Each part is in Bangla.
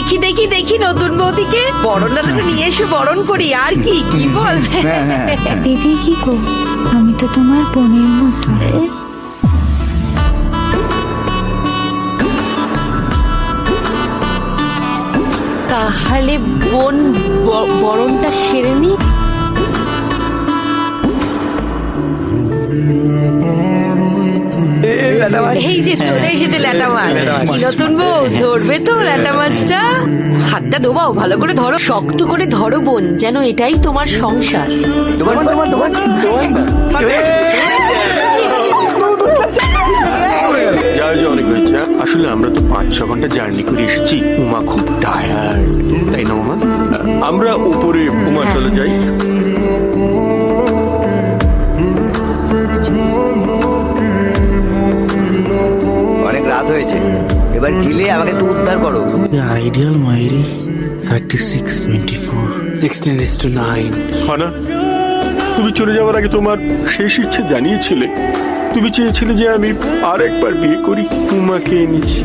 দেখি দেখি দেখি নতুন বৌদিকে বরণ ডালাটা নিয়ে এসে বরণ করি আর কি কি বল। দিদি কি গো, আমি তো তোমার বোনের মতো। তাহলে বোন বরণটা সেরে নি। এই যে চলে এসেছে ল্যাটা মাছ। কি নতুন বউ, ধরবে তো ল্যাটা মাছটা? হাতটা দোবাও, ভালো করে ধরো, শক্ত করে ধরো বোন, যেন এটাই তোমার সংসার। অনেক হয়েছে। আসলে আমরা তো 5-6 ঘন্টা জার্নি করে এসেছি, উমা খুব টায়ার্ড, তাই না উমা? আমরা উপরে উমা চলে যাই। অনেক রাত হয়েছে, এবার গিলে আমাকে একটু উদ্ধার করো। আইডিয়াল মাইরি 36-24 16:9। হানা, তুমি চলে যাওয়ার আগে তোমার শেষ ইচ্ছে জানিয়েছিলে। তুমি চেয়েছিলে যে আমি আর একবার বিয়ে করি। উমাকে এনেছি।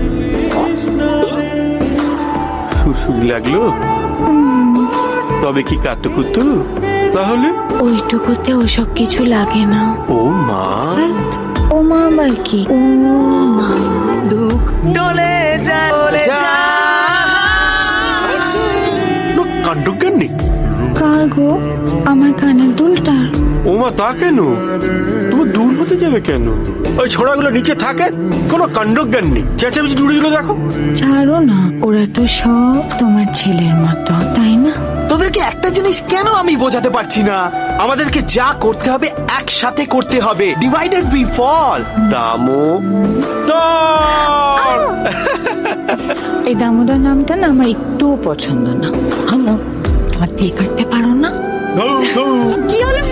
সুরসুরি লাগলো? তবে কি কাতুকুতু? তাহলে ওইটুকুতে ওসব কিছু লাগে না। ও মা, ও মা আবার কি? ও মা কাণ্ডজ্ঞান নেই। কার গো? আমার কানের দুলটা। ও মা, তা কেন? তোমার দূর হতে যাবে কেন? ওই ছোড়াগুলো নিচে থাকে, কোনো কাণ্ডজ্ঞান নেই। চেঁচামেচি জুড়িগুলো দেখো। ছাড়ো না, ওরা তো সব তোমার ছেলের মতো, তাই না? তোদেরকে একটা জিনিস কেন আমি বোঝাতে পারছি না? আমাদেরকে যা করতে হবে একসাথে করতে হবে। Divided we fall. দামোদর। এই দামোদর নামটা না আমার একটুও পছন্দ না। হাত দিয়ে কাটতে পারো না? ধৌ, ধৌ। কি হলো?